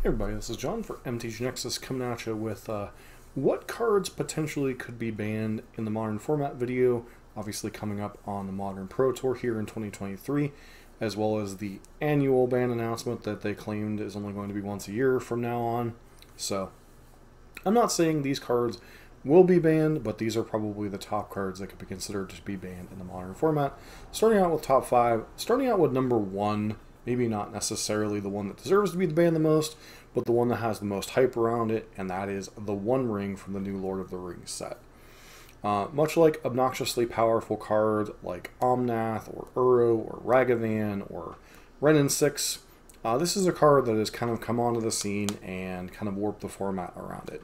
Hey everybody, this is John for MTG Nexus coming at you with what cards potentially could be banned in the Modern format video, obviously coming up on the Modern Pro Tour here in 2023, as well as the annual ban announcement that they claimed is only going to be once a year from now on. So, I'm not saying these cards will be banned, but these are probably the top cards that could be considered to be banned in the Modern format. Starting out with top 5, starting out with number 1, maybe not necessarily the one that deserves to be banned the most, but the one that has the most hype around it, and that is the One Ring from the new Lord of the Rings set. Much like obnoxiously powerful cards like Omnath, or Uro, or Ragavan, or Wrenn and 6, this is a card that has kind of come onto the scene and kind of warped the format around it.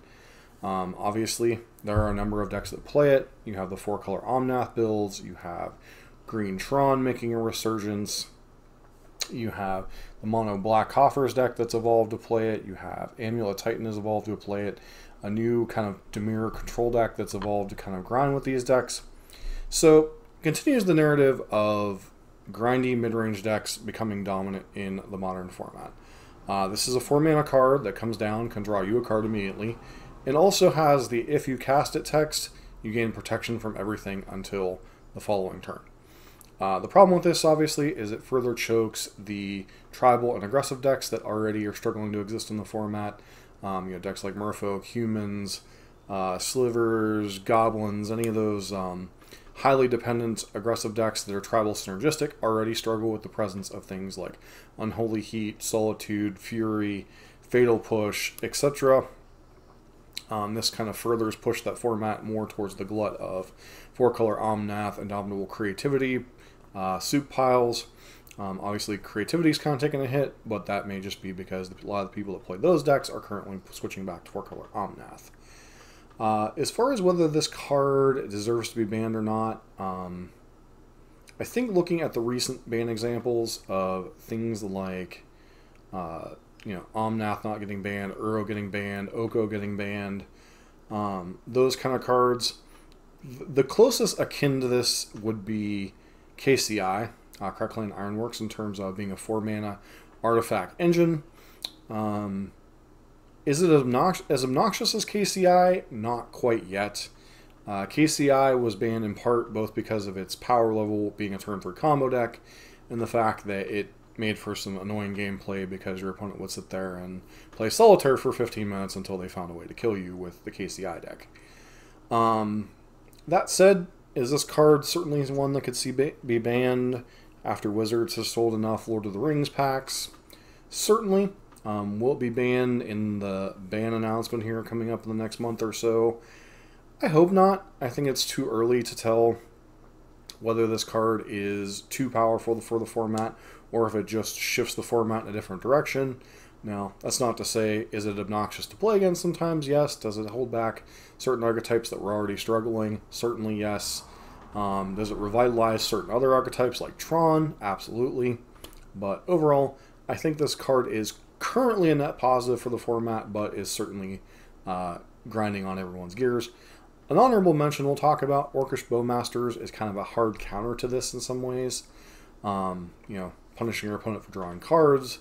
Obviously, there are a number of decks that play it. You have the 4-color Omnath builds, you have Green Tron making a resurgence, you have the mono black Coffers deck that's evolved to play it. You have Amulet Titan has evolved to play it. A new kind of Dimir control deck that's evolved to kind of grind with these decks. So continues the narrative of grindy mid-range decks becoming dominant in the Modern format. This is a 4-mana card that comes down, can draw you a card immediately, and also has the if you cast it text, you gain protection from everything until the following turn. The problem with this, obviously, is it further chokes the tribal and aggressive decks that already are struggling to exist in the format. Decks like Merfolk, Humans, Slivers, Goblins, any of those highly dependent aggressive decks that are tribal synergistic already struggle with the presence of things like Unholy Heat, Solitude, Fury, Fatal Push, etc. This kind of furthers push that format more towards the glut of 4-color Omnath, Indomitable Creativity, soup piles. Obviously, creativity is kind of taking a hit, but that may just be because a lot of the people that play those decks are currently switching back to 4-color Omnath. As far as whether this card deserves to be banned or not, I think looking at the recent ban examples of things like Omnath not getting banned, Uro getting banned, Oko getting banned, those kind of cards, the closest akin to this would be KCI, Crackling Ironworks, in terms of being a 4-mana artifact engine. Is it as obnoxious as KCI? Not quite yet. KCI was banned in part both because of its power level being a turn 3 combo deck, and the fact that it made for some annoying gameplay because your opponent would sit there and play Solitaire for 15 minutes until they found a way to kill you with the KCI deck. That said, is this card certainly one that could be banned after Wizards has sold enough Lord of the Rings packs? Certainly. Will it be banned in the ban announcement here coming up in the next month or so? I hope not. I think it's too early to tell whether this card is too powerful for the format or if it just shifts the format in a different direction. Now, that's not to say, is it obnoxious to play against sometimes? Yes. Does it hold back certain archetypes that were already struggling? Certainly yes. Does it revitalize certain other archetypes like Tron? Absolutely. But overall, I think this card is currently a net positive for the format, but is certainly grinding on everyone's gears. An honorable mention we'll talk about, Orcish Bowmasters, is kind of a hard counter to this in some ways. Punishing your opponent for drawing cards,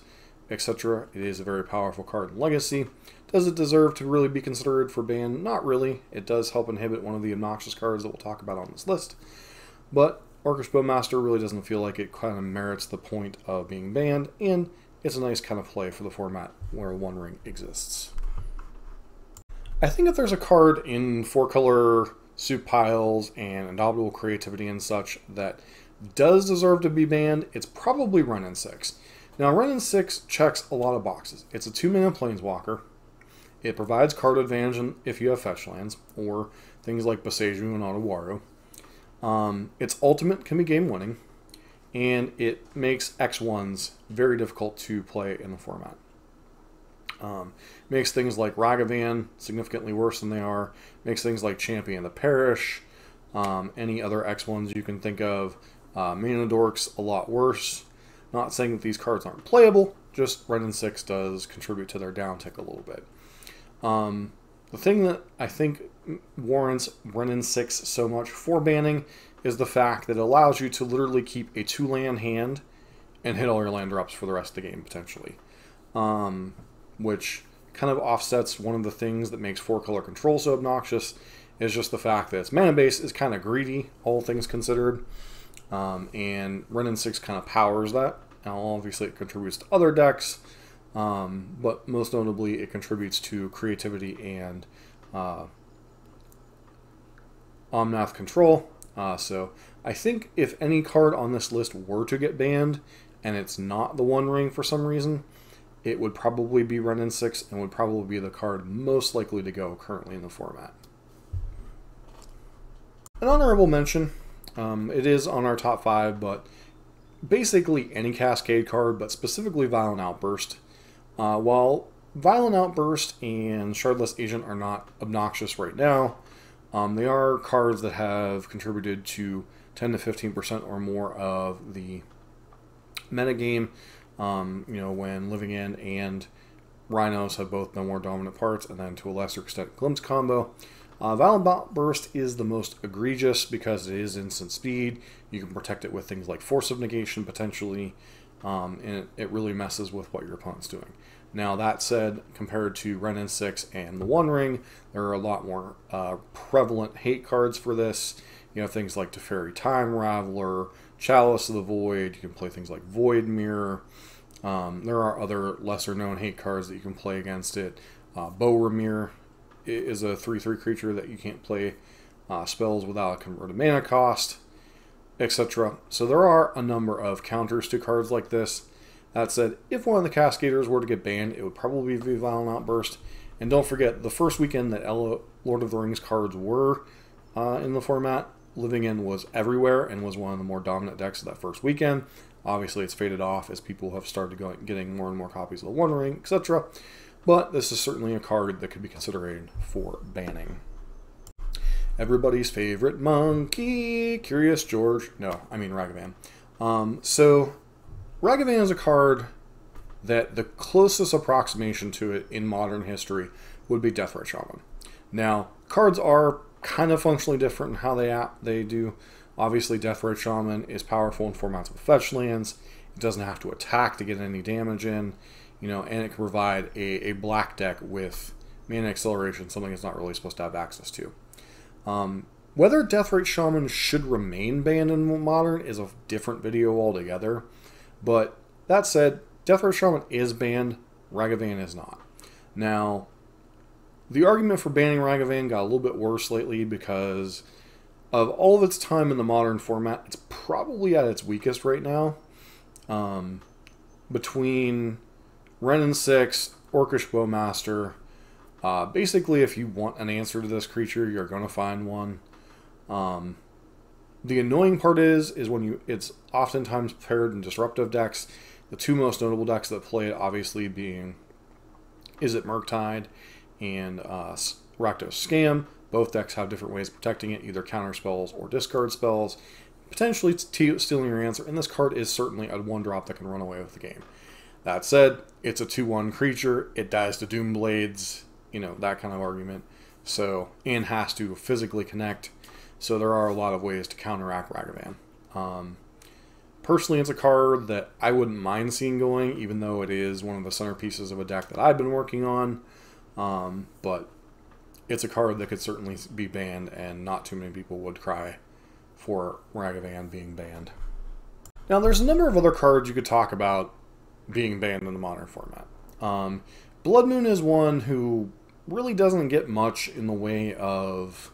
etc. It is a very powerful card in Legacy. Does it deserve to really be considered for ban? Not really. It does help inhibit one of the obnoxious cards that we'll talk about on this list. But Orcish Bowmaster really doesn't feel like it kind of merits the point of being banned, and it's a nice kind of play for the format where One Ring exists. I think if there's a card in 4-color soup piles and Indomitable Creativity and such that does deserve to be banned, it's probably Wrenn and 6. Now, Wrenn and 6 checks a lot of boxes. It's a 2-mana planeswalker. It provides card advantage if you have fetch lands, or things like Boseiju and Otawaro. Its ultimate can be game-winning, and it makes X1s very difficult to play in the format. Makes things like Ragavan significantly worse than they are. Makes things like Champion the Parish, any other X1s you can think of, Mana Dorks a lot worse. Not saying that these cards aren't playable, just Wrenn and 6 does contribute to their downtick a little bit. The thing that I think warrants Wrenn and 6 so much for banning is the fact that it allows you to literally keep a 2-land hand and hit all your land drops for the rest of the game, potentially. which kind of offsets one of the things that makes 4-color control so obnoxious, is just the fact that its mana base is kind of greedy, all things considered. And Wrenn and 6 kind of powers that. Now, obviously, it contributes to other decks, but most notably, it contributes to creativity and Omnath control. So I think if any card on this list were to get banned, and it's not the One Ring for some reason, it would probably be Wrenn and 6, and would probably be the card most likely to go currently in the format. An honorable mention, it is on our top 5, but basically any Cascade card, but specifically Violent Outburst. While Violent Outburst and Shardless Agent are not obnoxious right now, they are cards that have contributed to 10 to 15% or more of the metagame. You know, when Living End and Rhinos have both been more dominant parts, and then to a lesser extent Glimpse combo. Violent Outburst is the most egregious because it is instant speed. You can protect it with things like Force of Negation potentially, and it really messes with what your opponent's doing. Now that said, compared to Wrenn and 6 and the One Ring, there are a lot more prevalent hate cards for this. You know, things like Teferi Time Raveler, Chalice of the Void. You can play things like Void Mirror. There are other lesser known hate cards that you can play against it. Boromir is a 3/3 creature that you can't play spells without a converted mana cost, etc. So there are a number of counters to cards like this. That said, if one of the Cascaders were to get banned, it would probably be Violent Outburst. And don't forget, the first weekend that Lord of the Rings cards were in the format, Living End was everywhere and was one of the more dominant decks of that first weekend. Obviously, it's faded off as people have started getting more and more copies of the One Ring, etc. But this is certainly a card that could be considered for banning. Everybody's favorite monkey, Curious George. No, I mean Ragavan. So Ragavan is a card that the closest approximation to it in modern history would be Deathrite Shaman. Now, cards are kind of functionally different in how they do. Obviously, Deathrite Shaman is powerful in formats with fetch lands. It doesn't have to attack to get any damage in, you know, and it can provide a black deck with mana acceleration, something it's not really supposed to have access to. Whether Deathrite Shaman should remain banned in Modern is a different video altogether. But that said, Deathrite Shaman is banned, Ragavan is not. Now, the argument for banning Ragavan got a little bit worse lately because of all of its time in the Modern format. It's probably at its weakest right now. Between Wrenn and 6, Orcish Bowmaster, basically if you want an answer to this creature, you're going to find one. The annoying part is when it's oftentimes paired in disruptive decks. The two most notable decks that play it obviously being Izzet Murktide and Rakdos Scam. Both decks have different ways of protecting it, either counter spells or discard spells, potentially stealing your answer, and this card is certainly a 1-drop that can run away with the game. That said, it's a 2/1 creature, it dies to Doomblades, you know, that kind of argument, so, and has to physically connect. So there are a lot of ways to counteract Ragavan. Personally, it's a card that I wouldn't mind seeing going, even though it is one of the centerpieces of a deck that I've been working on. But it's a card that could certainly be banned, and not too many people would cry for Ragavan being banned. Now, there's a number of other cards you could talk about being banned in the Modern format. Blood Moon is one who really doesn't get much in the way of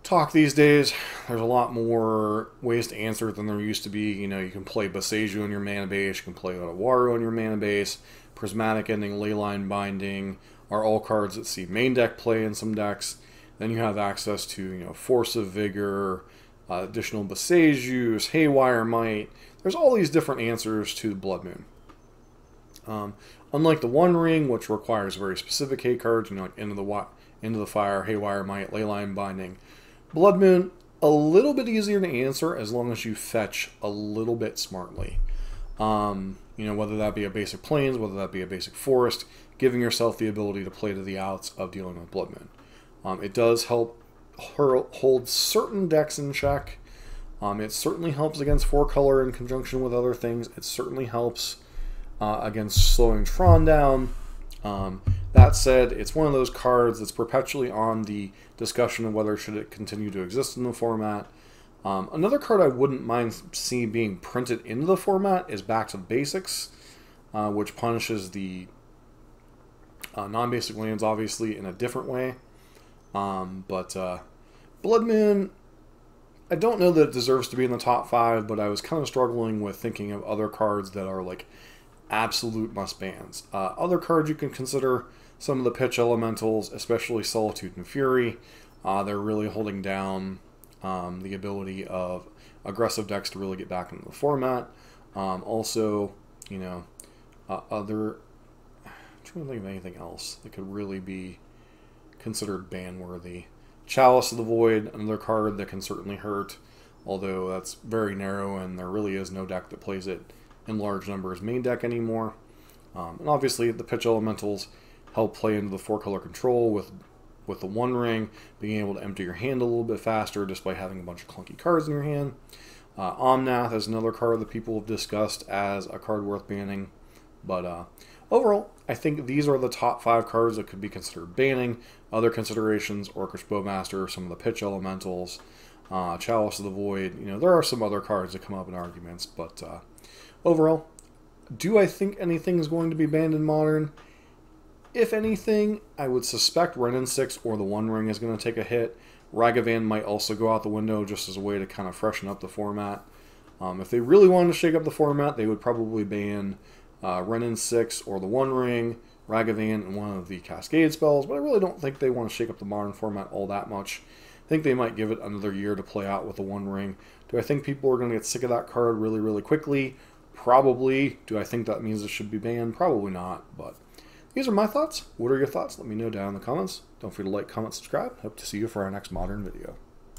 talk these days. There's a lot more ways to answer it than there used to be. You know, you can play Boseiju in your mana base, you can play Otawaru in your mana base, Prismatic Ending, Leyline Binding are all cards that see main deck play in some decks. Then you have access to, you know, Force of Vigor, additional Boseijus, Haywire Might. There's all these different answers to Blood Moon. Unlike the One Ring, which requires very specific hate cards, you know, like Into the Fire, Haywire Might, Leyline Binding, Blood Moon, a little bit easier to answer as long as you fetch a little bit smartly. You know, whether that be a basic Plains, whether that be a basic Forest, giving yourself the ability to play to the outs of dealing with Blood Moon. It does help hold certain decks in check. It certainly helps against 4-color in conjunction with other things. It certainly helps against slowing Tron down. That said, it's one of those cards that's perpetually on the discussion of whether should it continue to exist in the format. Another card I wouldn't mind seeing being printed into the format is Back to the Basics, which punishes the non-basic lands, obviously, in a different way. But Blood Moon, I don't know that it deserves to be in the top 5, but I was kind of struggling with thinking of other cards that are like absolute must-bans. Other cards you can consider, some of the pitch elementals, especially Solitude and Fury. They're really holding down the ability of aggressive decks to really get back into the format. Also, you know, other... I'm trying to think of anything else that could really be considered ban-worthy. Chalice of the Void, another card that can certainly hurt, although that's very narrow and there really is no deck that plays it in large numbers main deck anymore. And obviously the pitch elementals help play into the 4-color control with the One Ring, being able to empty your hand a little bit faster just by having a bunch of clunky cards in your hand. Omnath is another card that people have discussed as a card worth banning. But overall, I think these are the top 5 cards that could be considered banning. Other considerations, Orcish Bowmaster, some of the pitch elementals, Chalice of the Void. You know, there are some other cards that come up in arguments, but overall, do I think anything is going to be banned in Modern? If anything, I would suspect Wrenn 6 or the One Ring is going to take a hit. Ragavan might also go out the window just as a way to kind of freshen up the format. If they really wanted to shake up the format, they would probably ban Wrenn 6 or the One Ring, Ragavan, and one of the Cascade spells, but I really don't think they want to shake up the Modern format all that much. I think they might give it another year to play out with the One Ring. Do I think people are going to get sick of that card really, really quickly? Probably. Do I think that means it should be banned? Probably not, but these are my thoughts. What are your thoughts? Let me know down in the comments. Don't forget to like, comment, subscribe. Hope to see you for our next Modern video.